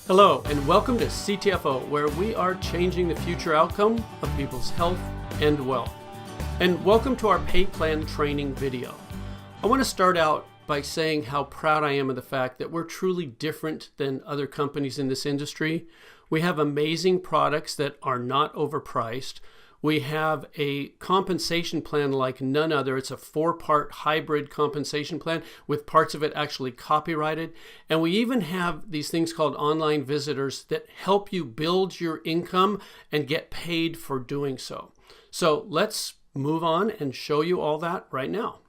Hello, and welcome to CTFO, where we are changing the future outcome of people's health and wealth. And welcome to our pay plan training video. I want to start out by saying how proud I am of the fact that we're truly different than other companies in this industry. We have amazing products that are not overpriced. We have a compensation plan like none other. It's a 4-part hybrid compensation plan with parts of it actually copyrighted. And we even have these things called online visitors that help you build your income and get paid for doing so. So let's move on and show you all that right now.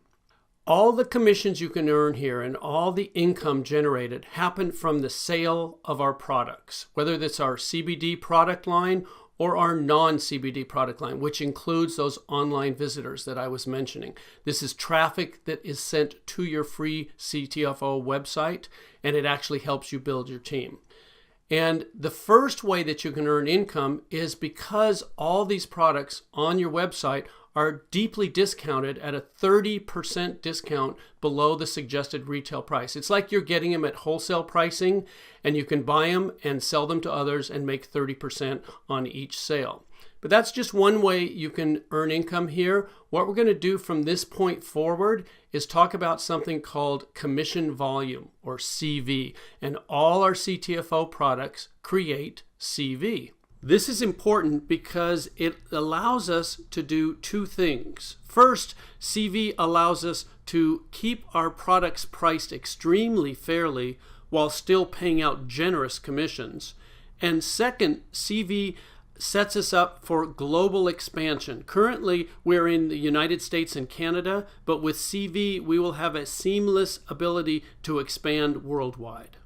All the commissions you can earn here and all the income generated happen from the sale of our products, whether that's our CBD product line or our non-CBD product line, which includes those online visitors that I was mentioning. This is traffic that is sent to your free CTFO website, and it actually helps you build your team. And the first way that you can earn income is because all these products on your website are deeply discounted at a 30% discount below the suggested retail price. It's like you're getting them at wholesale pricing, and you can buy them and sell them to others and make 30% on each sale. But that's just one way you can earn income here. What we're going to do from this point forward is talk about something called commission volume, or CV, and all our CTFO products create CV. This is important because it allows us to do two things. First, CV allows us to keep our products priced extremely fairly while still paying out generous commissions. And second, CV sets us up for global expansion. Currently, we're in the United States and Canada, but with CV, we will have a seamless ability to expand worldwide.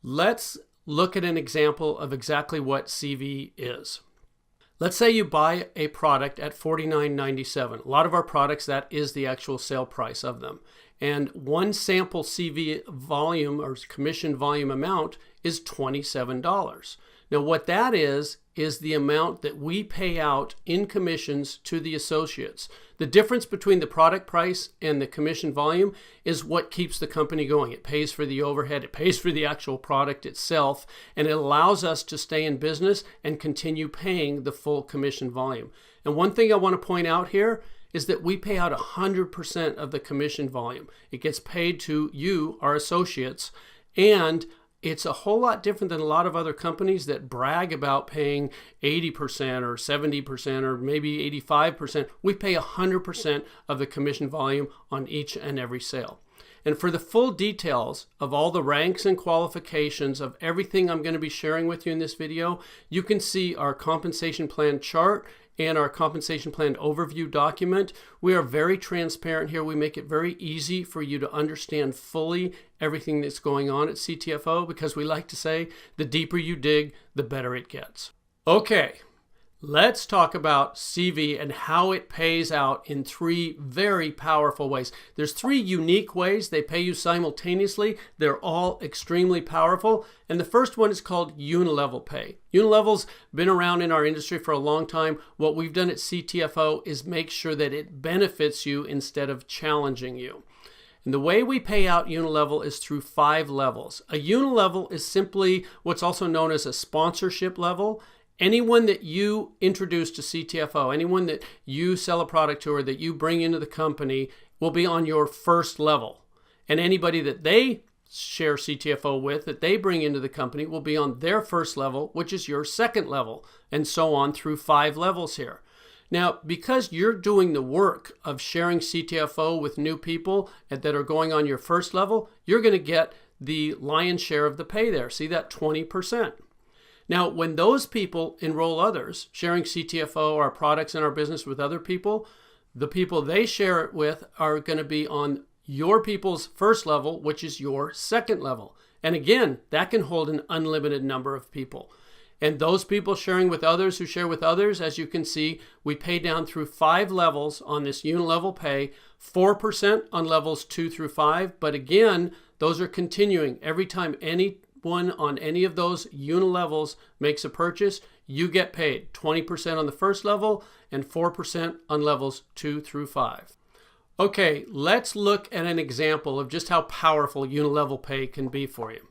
Let's look at an example of exactly what CV is. Let's say you buy a product at $49.97. A lot of our products, that is the actual sale price of them. And one sample CV volume or commission volume amount is $27. Now what that is the amount that we pay out in commissions to the associates. The difference between the product price and the commission volume is what keeps the company going. It pays for the overhead, it pays for the actual product itself, and it allows us to stay in business and continue paying the full commission volume. And one thing I want to point out here is that we pay out 100% of the commission volume. It gets paid to you, our associates, and it's a whole lot different than a lot of other companies that brag about paying 80% or 70% or maybe 85%. We pay 100% of the commission volume on each and every sale. And for the full details of all the ranks and qualifications of everything I'm going to be sharing with you in this video, you can see our compensation plan chart and our compensation plan overview document. We are very transparent here. We make it very easy for you to understand fully everything that's going on at CTFO, because we like to say the deeper you dig, the better it gets. Okay, let's talk about CV and how it pays out in 3 very powerful ways. There's 3 unique ways they pay you simultaneously. They're all extremely powerful. And the first one is called unilevel pay. Unilevel's been around in our industry for a long time. What we've done at CTFO is make sure that it benefits you instead of challenging you. And the way we pay out unilevel is through 5 levels. A unilevel is simply what's also known as a sponsorship level. Anyone that you introduce to CTFO, anyone that you sell a product to or that you bring into the company will be on your first level. And anybody that they share CTFO with, that they bring into the company, will be on their first level, which is your second level, and so on through 5 levels here. Now, because you're doing the work of sharing CTFO with new people that are going on your first level, you're going to get the lion's share of the pay there. See that 20%. Now, when those people enroll others, sharing CTFO, our products and our business with other people, the people they share it with are going to be on your people's first level, which is your second level. And again, that can hold an unlimited number of people. And those people sharing with others who share with others, as you can see, we pay down through 5 levels on this unilevel pay, 4% on levels 2 through 5. But again, those are continuing. Every time anyone on any of those unilevels makes a purchase, you get paid 20% on the first level and 4% on levels 2 through 5. Okay, let's look at an example of just how powerful unilevel pay can be for you.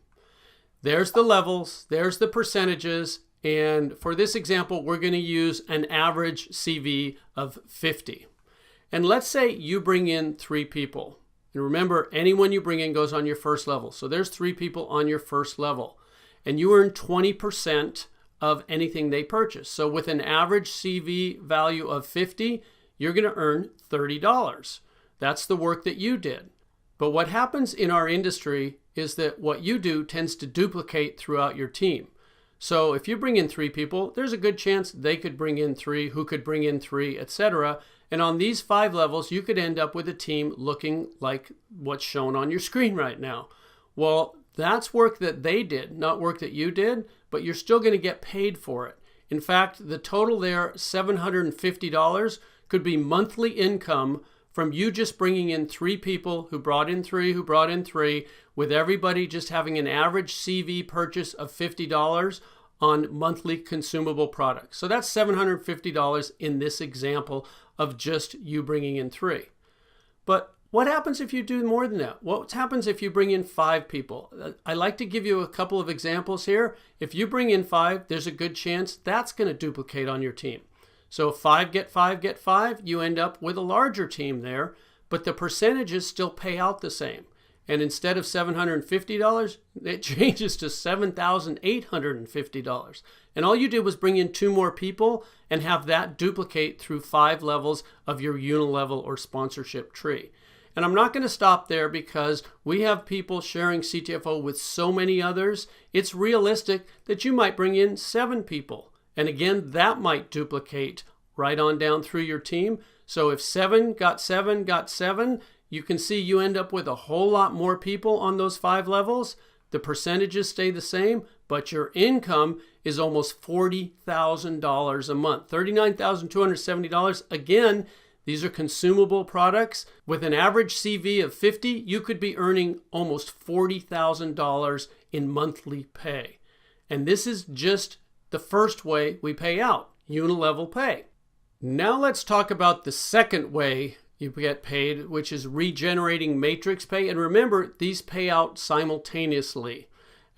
There's the levels, there's the percentages, and for this example, we're going to use an average CV of 50. And let's say you bring in 3 people. And remember, anyone you bring in goes on your first level. So there's 3 people on your first level. And you earn 20% of anything they purchase. So with an average CV value of 50, you're going to earn $30. That's the work that you did. But what happens in our industry is that what you do tends to duplicate throughout your team. So if you bring in 3 people, there's a good chance they could bring in 3, who could bring in 3, etc. And on these 5 levels, you could end up with a team looking like what's shown on your screen right now. Well, that's work that they did, not work that you did, but you're still going to get paid for it. In fact, the total there, $750, could be monthly income from you just bringing in 3 people who brought in 3, who brought in 3, with everybody just having an average CV purchase of $50 on monthly consumable products. So that's $750 in this example of just you bringing in 3. But what happens if you do more than that? What happens if you bring in 5 people? I like to give you a couple of examples here. If you bring in 5, there's a good chance that's going to duplicate on your team. So if 5 get 5 get 5, you end up with a larger team there, but the percentages still pay out the same. And instead of $750, it changes to $7,850. And all you did was bring in 2 more people and have that duplicate through 5 levels of your unilevel or sponsorship tree. And I'm not going to stop there because we have people sharing CTFO with so many others. It's realistic that you might bring in 7 people. And again, that might duplicate right on down through your team. So if 7 got 7 got 7, you can see you end up with a whole lot more people on those 5 levels. The percentages stay the same, but your income is almost $40,000 a month, $39,270. Again, these are consumable products. With an average CV of 50, you could be earning almost $40,000 in monthly pay. And this is just the first way we pay out, unilevel pay. Now let's talk about the second way you get paid, which is regenerating matrix pay. And remember, these pay out simultaneously.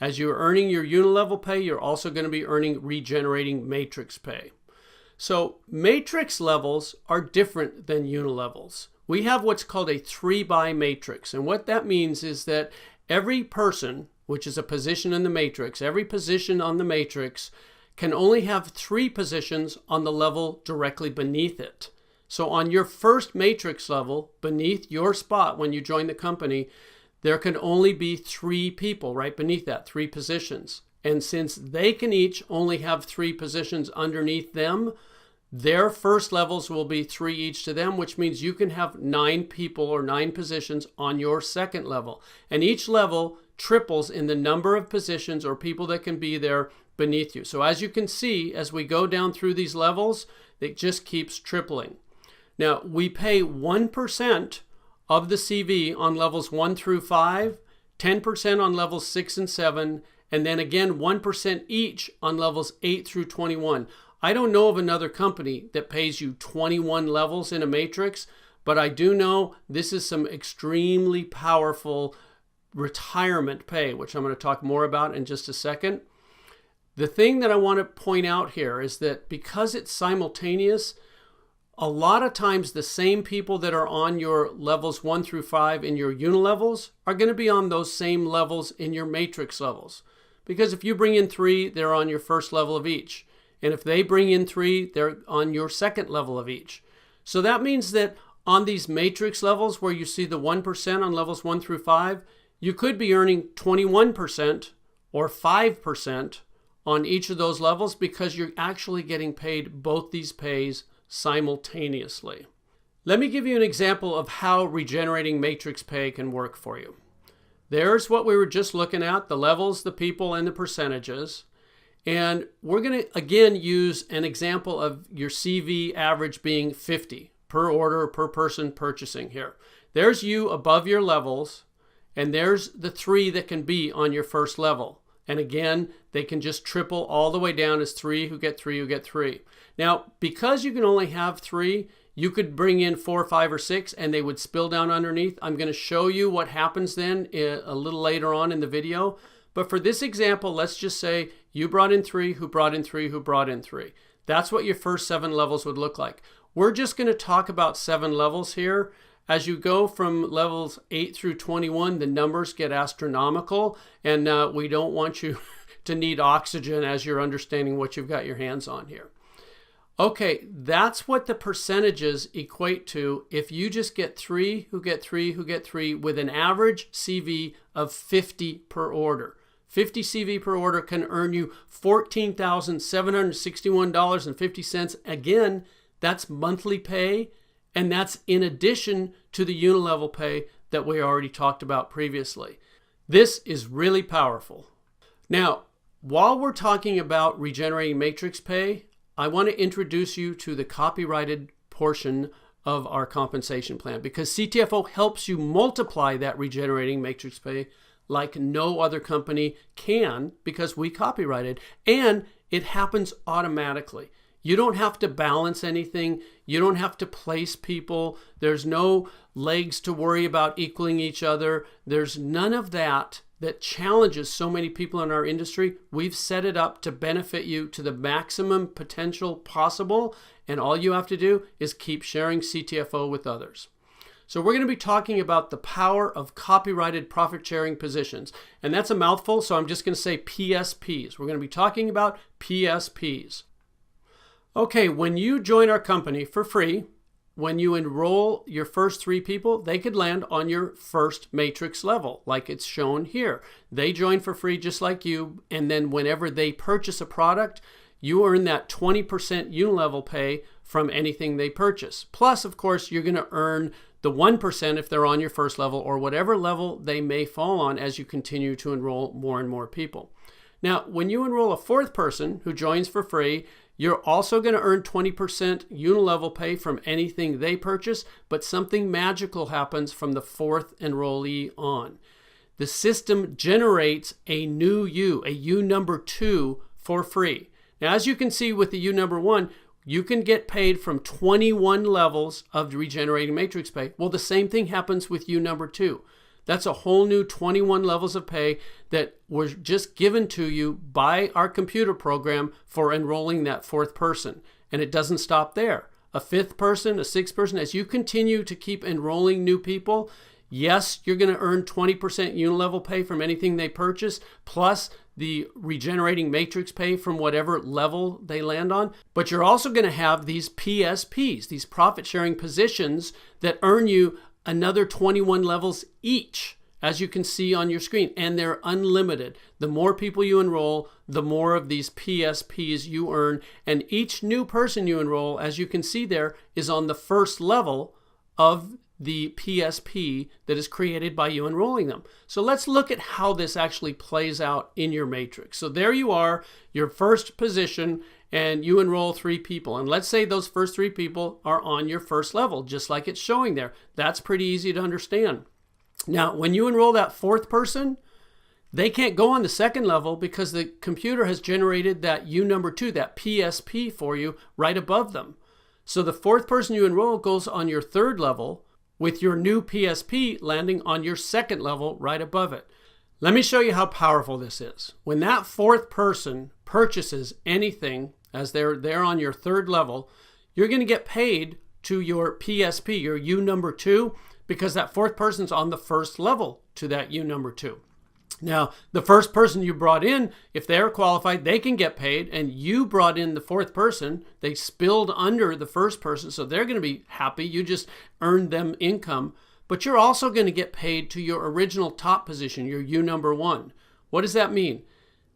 As you're earning your unilevel pay, you're also going to be earning regenerating matrix pay. So matrix levels are different than unilevels. We have what's called a 3-by matrix. And what that means is that every person, which is a position in the matrix, every position on the matrix can only have 3 positions on the level directly beneath it. So on your first matrix level, beneath your spot when you join the company, there can only be 3 people right beneath that, 3 positions. And since they can each only have 3 positions underneath them, their first levels will be 3 each to them, which means you can have 9 people or 9 positions on your second level. And each level triples in the number of positions or people that can be there beneath you. So as you can see, as we go down through these levels, it just keeps tripling. Now, we pay 1% of the CV on levels 1 through 5, 10% on levels 6 and 7, and then again 1% each on levels 8 through 21. I don't know of another company that pays you 21 levels in a matrix, but I do know this is some extremely powerful retirement pay, which I'm going to talk more about in just a second. The thing that I want to point out here is that because it's simultaneous, a lot of times the same people that are on your levels 1 through 5 in your unilevels are going to be on those same levels in your matrix levels. Because if you bring in 3, they're on your first level of each. And if they bring in 3, they're on your second level of each. So that means that on these matrix levels where you see the 1% on levels 1 through 5, you could be earning 21% or 5% on each of those levels because you're actually getting paid both these pays simultaneously. Let me give you an example of how regenerating matrix pay can work for you. There's what we were just looking at, the levels, the people, and the percentages. And we're going to, again, use an example of your CV average being 50 per order, per person purchasing here. There's you above your levels, and there's the 3 that can be on your first level. And again, they can just triple all the way down as 3 who get 3 who get 3. Now, because you can only have 3, you could bring in 4, 5, or 6, and they would spill down underneath. I'm going to show you what happens then a little later on in the video. But for this example, let's just say you brought in 3, who brought in 3, who brought in 3. That's what your first 7 levels would look like. We're just going to talk about 7 levels here. As you go from levels 8 through 21, the numbers get astronomical, and we don't want you to need oxygen as you're understanding what you've got your hands on here. Okay, that's what the percentages equate to if you just get 3 who get 3 who get 3 with an average CV of 50 per order. 50 CV per order can earn you $14,761.50. Again, that's monthly pay, and that's in addition to the unilevel pay that we already talked about previously. This is really powerful. Now, while we're talking about regenerating matrix pay, I want to introduce you to the copyrighted portion of our compensation plan, because CTFO helps you multiply that regenerating matrix pay like no other company can, because we copyrighted, and it happens automatically. You don't have to balance anything. You don't have to place people. There's no legs to worry about equaling each other. There's none of that challenges so many people in our industry. We've set it up to benefit you to the maximum potential possible, and all you have to do is keep sharing CTFO with others. So we're going to be talking about the power of copyrighted profit sharing positions. And that's a mouthful, so I'm just going to say PSPs. We're going to be talking about PSPs. Okay, when you join our company for free, when you enroll your first 3 people, they could land on your first matrix level, like it's shown here. They join for free just like you, and then whenever they purchase a product, you earn that 20% unilevel pay from anything they purchase. Plus, of course, you're going to earn the 1% if they're on your first level, or whatever level they may fall on as you continue to enroll more and more people. Now, when you enroll a 4th person who joins for free, you're also going to earn 20% unilevel pay from anything they purchase, but something magical happens from the 4th enrollee on. The system generates a new U, a U number 2 for free. Now, as you can see with the U number 1, you can get paid from 21 levels of regenerating matrix pay. Well, the same thing happens with U number 2. That's a whole new 21 levels of pay that was just given to you by our computer program for enrolling that 4th person. And it doesn't stop there. A 5th person, a 6th person, as you continue to keep enrolling new people, yes, you're going to earn 20% unilevel pay from anything they purchase, plus the regenerating matrix pay from whatever level they land on. But you're also going to have these PSPs, these profit sharing positions that earn you another 21 levels each, as you can see on your screen, and they're unlimited. The more people you enroll, the more of these PSPs you earn, and each new person you enroll, as you can see there, is on the first level of the PSP that is created by you enrolling them. So let's look at how this actually plays out in your matrix. So there you are, your first position, and you enroll 3 people. And let's say those first 3 people are on your first level, just like it's showing there. That's pretty easy to understand. Now, when you enroll that 4th person, they can't go on the 2nd level because the computer has generated that U number 2, that PSP for you right above them. So the 4th person you enroll goes on your 3rd level, with your new PSP landing on your 2nd level right above it. Let me show you how powerful this is. When that 4th person purchases anything, as they're there on your 3rd level, you're going to get paid to your PSP, your U number 2, because that 4th person's on the 1st level to that U number 2. Now, the first person you brought in, if they're qualified, they can get paid, and you brought in the 4th person. They spilled under the 1st person, so they're going to be happy. You just earned them income, but you're also going to get paid to your original top position, your U number 1. What does that mean?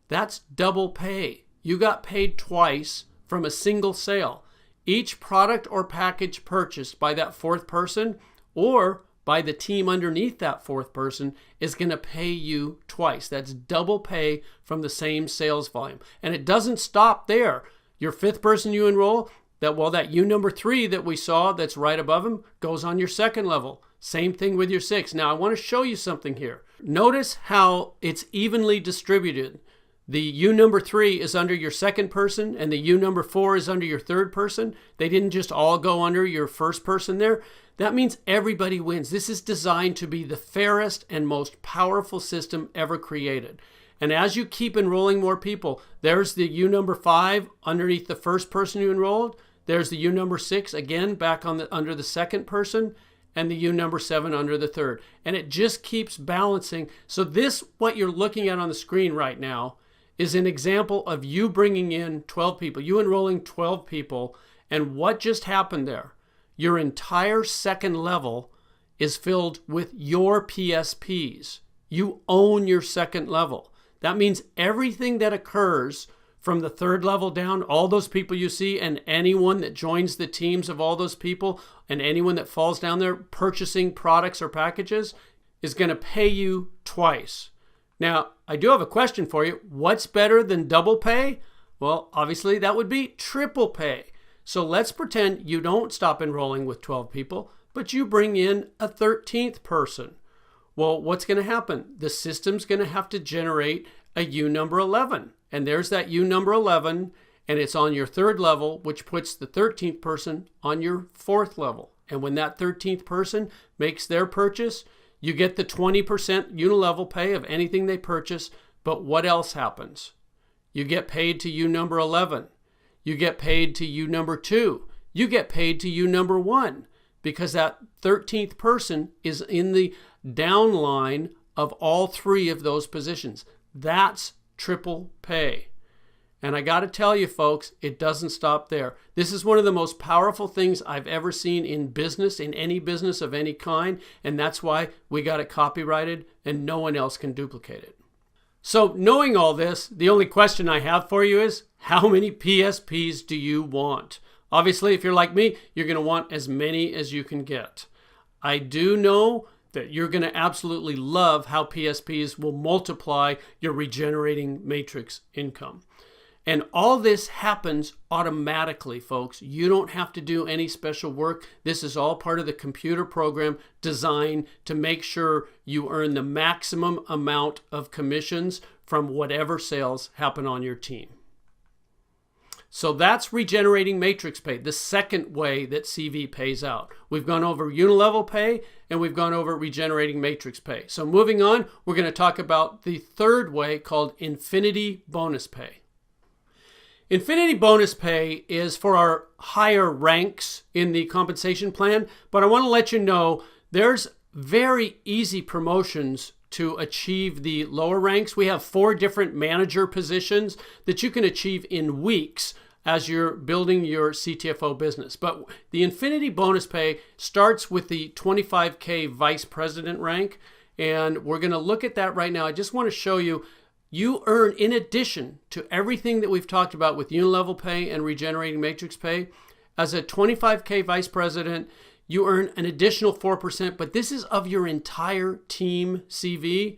That's double pay. You got paid twice from a single sale. Each product or package purchased by that 4th person or by the team underneath that 4th person is going to pay you twice. That's double pay from the same sales volume. And it doesn't stop there. Your 5th person you enroll, that U number 3 that we saw that's right above him goes on your 2nd level. Same thing with your 6th. Now I want to show you something here. Notice how it's evenly distributed. The U number 3 is under your 2nd person, and the U number 4 is under your 3rd person. They didn't just all go under your 1st person there. That means everybody wins. This is designed to be the fairest and most powerful system ever created. And as you keep enrolling more people, there's the U number 5 underneath the first person you enrolled. There's the U number 6 again back on under the second person, and the U number 7 under the third. And it just keeps balancing. So this, what you're looking at on the screen right now, is an example of you bringing in 12 people, you enrolling 12 people. And what just happened there? Your entire second level is filled with your PSPs. You own your second level. That means everything that occurs from the third level down, all those people you see, and anyone that joins the teams of all those people, and anyone that falls down there purchasing products or packages, is going to pay you twice. Now, I do have a question for you. What's better than double pay? Well, obviously that would be triple pay. So let's pretend you don't stop enrolling with 12 people, but you bring in a 13th person. Well, what's going to happen? The system's going to have to generate a U number 11. And there's that U number 11, and it's on your third level, which puts the 13th person on your fourth level. And when that 13th person makes their purchase, you get the 20% unilevel pay of anything they purchase. But what else happens? You get paid to U number 11. You get paid to U number 2. You get paid to U number 1, because that 13th person is in the downline of all three of those positions. That's triple pay. And I got to tell you, folks, it doesn't stop there. This is one of the most powerful things I've ever seen in business, in any business of any kind. And that's why we got it copyrighted and no one else can duplicate it. So knowing all this, the only question I have for you is, how many PSPs do you want? Obviously, if you're like me, you're going to want as many as you can get. I do know that you're going to absolutely love how PSPs will multiply your regenerating matrix income. And all this happens automatically, folks. You don't have to do any special work. This is all part of the computer program designed to make sure you earn the maximum amount of commissions from whatever sales happen on your team. So that's regenerating matrix pay, the second way that CV pays out. We've gone over unilevel pay and we've gone over regenerating matrix pay. So moving on, we're going to talk about the third way called infinity bonus pay. Infinity bonus pay is for our higher ranks in the compensation plan, but I want to let you know there's very easy promotions to achieve the lower ranks. We have 4 different manager positions that you can achieve in weeks as you're building your CTFO business. But the infinity bonus pay starts with the 25K vice president rank, and we're going to look at that right now. I just want to show you, you earn, in addition to everything that we've talked about with unilevel pay and regenerating matrix pay, as a 25K vice president, you earn an additional 4%, but this is of your entire team CV,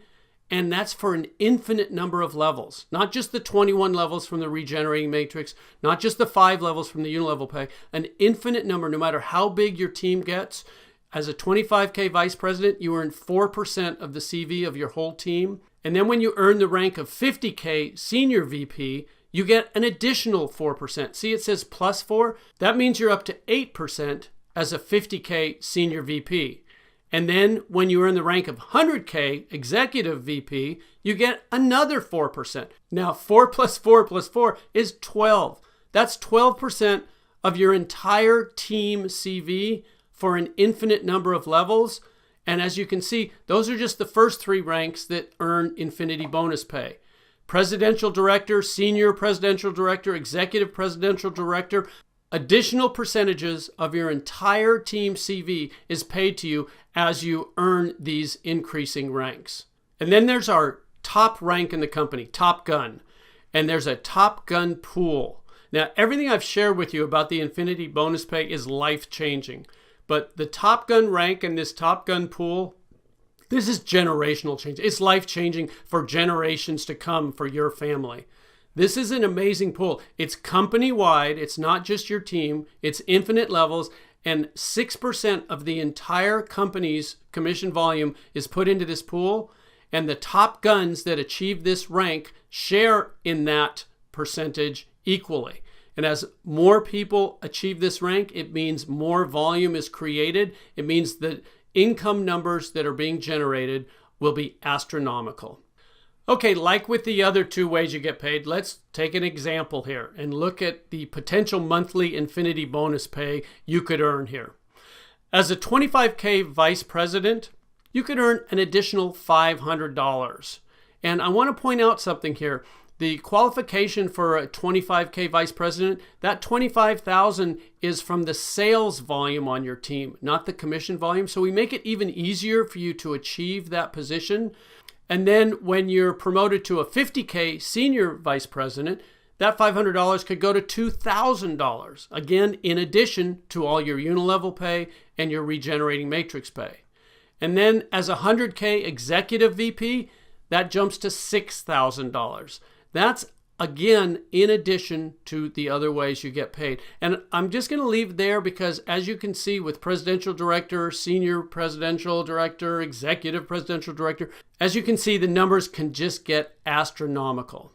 and that's for an infinite number of levels, not just the 21 levels from the regenerating matrix, not just the 5 levels from the unilevel pay, an infinite number, no matter how big your team gets. As a 25K vice president, you earn 4% of the CV of your whole team. And then when you earn the rank of 50K senior VP, you get an additional 4%. See, it says plus 4. That means you're up to 8% as a 50K senior VP. And then when you earn the rank of 100K executive VP, you get another 4%. Now 4 plus 4 plus 4 is 12. That's 12% of your entire team CV for an infinite number of levels. And as you can see, those are just the first 3 ranks that earn infinity bonus pay. Presidential director, senior presidential director, executive presidential director. Additional percentages of your entire team CV is paid to you as you earn these increasing ranks. And then there's our top rank in the company, Top Gun. And there's a Top Gun pool. Now, everything I've shared with you about the infinity bonus pay is life-changing. But the Top Gun rank and this Top Gun pool, this is generational change. It's life-changing for generations to come for your family. This is an amazing pool. It's company-wide. It's not just your team. It's infinite levels. And 6% of the entire company's commission volume is put into this pool. And the top guns that achieve this rank share in that percentage equally. And as more people achieve this rank, it means more volume is created. It means the income numbers that are being generated will be astronomical. Okay, like with the other two ways you get paid, let's take an example here and look at the potential monthly Infinity bonus pay you could earn here. As a 25K vice president, you could earn an additional $500. And I want to point out something here. The qualification for a 25K vice president, that $25,000 is from the sales volume on your team, not the commission volume. So we make it even easier for you to achieve that position. And then when you're promoted to a 50K senior vice president, that $500 could go to $2,000, again, in addition to all your unilevel pay and your regenerating matrix pay. And then as a 100K executive VP, that jumps to $6,000. That's, again, in addition to the other ways you get paid. And I'm just going to leave there because, as you can see with presidential director, senior presidential director, executive presidential director, as you can see, the numbers can just get astronomical.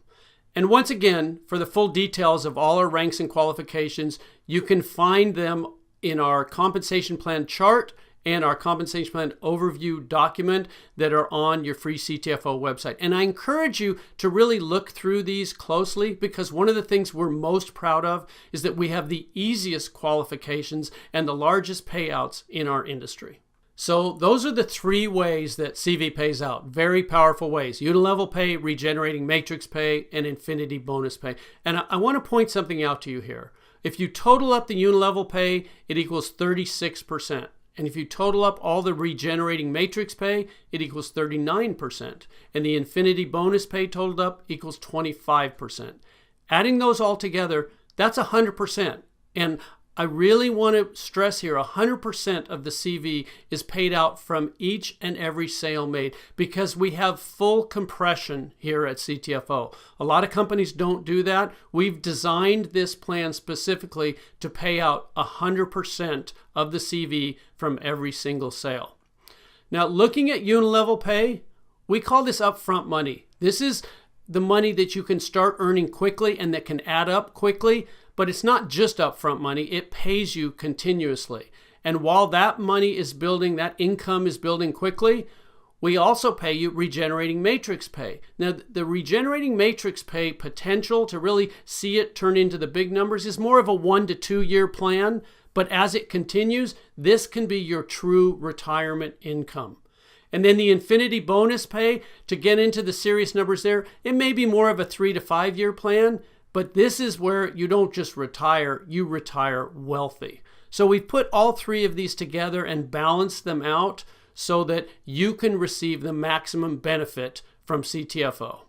And once again, for the full details of all our ranks and qualifications, you can find them in our compensation plan chart and our compensation plan overview document that are on your free CTFO website. And I encourage you to really look through these closely, because one of the things we're most proud of is that we have the easiest qualifications and the largest payouts in our industry. So those are the three ways that CV pays out. Very powerful ways: unilevel pay, regenerating matrix pay, and infinity bonus pay. And I want to point something out to you here. If you total up the unilevel pay, it equals 36%. And if you total up all the regenerating matrix pay, it equals 39%. And the infinity bonus pay totaled up equals 25%. Adding those all together, that's 100%. And I really want to stress here, 100% of the CV is paid out from each and every sale made, because we have full compression here at CTFO. A lot of companies don't do that. We've designed this plan specifically to pay out 100% of the CV from every single sale. Now, looking at unilevel pay, we call this upfront money. This is the money that you can start earning quickly and that can add up quickly. But it's not just upfront money, it pays you continuously. And while that money is building, that income is building quickly, we also pay you regenerating matrix pay. Now, the regenerating matrix pay potential to really see it turn into the big numbers is more of a 1 to 2 year plan. But as it continues, this can be your true retirement income. And then the infinity bonus pay, to get into the serious numbers there, it may be more of a 3 to 5 year plan. But this is where you don't just retire, you retire wealthy. So we've put all three of these together and balanced them out so that you can receive the maximum benefit from CTFO.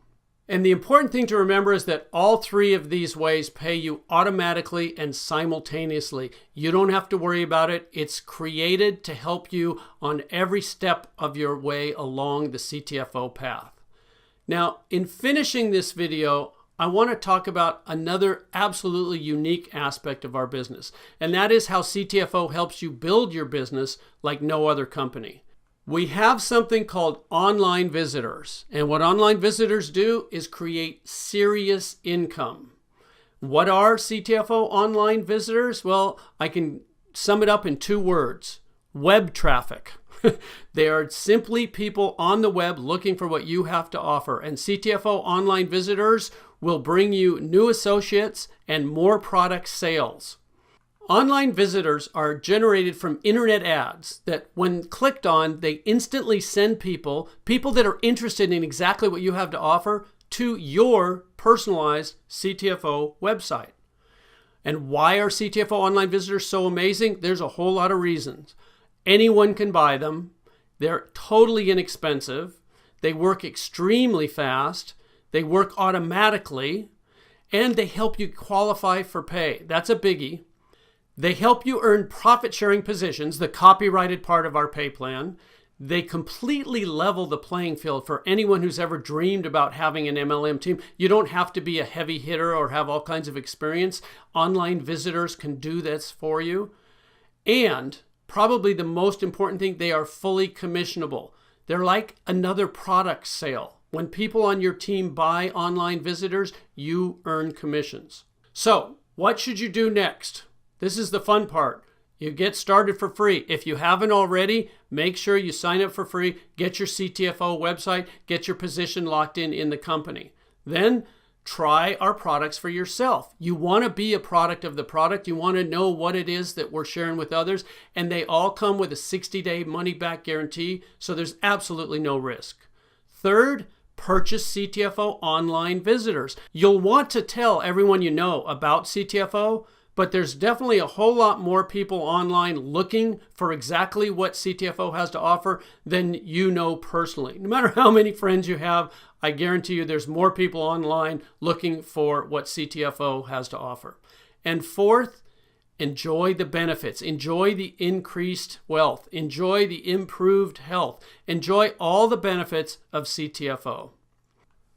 And the important thing to remember is that all three of these ways pay you automatically and simultaneously. You don't have to worry about it. It's created to help you on every step of your way along the CTFO path. Now, in finishing this video, I want to talk about another absolutely unique aspect of our business, and that is how CTFO helps you build your business like no other company. We have something called online visitors, and what online visitors do is create serious income. What are CTFO online visitors? Well, I can sum it up in 2 words: web traffic. They are simply people on the web looking for what you have to offer, and CTFO online visitors will bring you new associates and more product sales. Online visitors are generated from internet ads that, when clicked on, they instantly send people that are interested in exactly what you have to offer to your personalized CTFO website. And why are CTFO online visitors so amazing? There's a whole lot of reasons. Anyone can buy them. They're totally inexpensive. They work extremely fast. They work automatically, and they help you qualify for pay. That's a biggie. They help you earn profit-sharing positions, the copyrighted part of our pay plan. They completely level the playing field for anyone who's ever dreamed about having an MLM team. You don't have to be a heavy hitter or have all kinds of experience. Online visitors can do this for you. And probably the most important thing, they are fully commissionable. They're like another product sale. When people on your team buy online visitors, you earn commissions. So, what should you do next? This is the fun part. You get started for free. If you haven't already, make sure you sign up for free, get your CTFO website, get your position locked in the company. Then try our products for yourself. You want to be a product of the product. You want to know what it is that we're sharing with others. And they all come with a 60-day money-back guarantee, so there's absolutely no risk. Third, purchase CTFO online visitors. You'll want to tell everyone you know about CTFO, but there's definitely a whole lot more people online looking for exactly what CTFO has to offer than you know personally. No matter how many friends you have, I guarantee you there's more people online looking for what CTFO has to offer. And fourth, enjoy the benefits. Enjoy the increased wealth. Enjoy the improved health. Enjoy all the benefits of CTFO.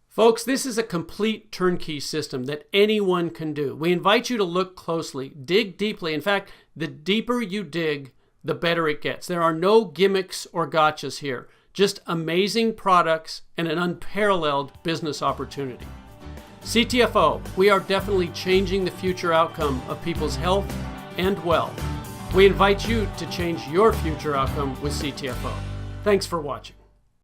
Folks, this is a complete turnkey system that anyone can do. We invite you to look closely, dig deeply. In fact, the deeper you dig, the better it gets. There are no gimmicks or gotchas here, just amazing products and an unparalleled business opportunity. CTFO, we are definitely changing the future outcome of people's health and wealth. We invite you to change your future outcome with CTFO. Thanks for watching.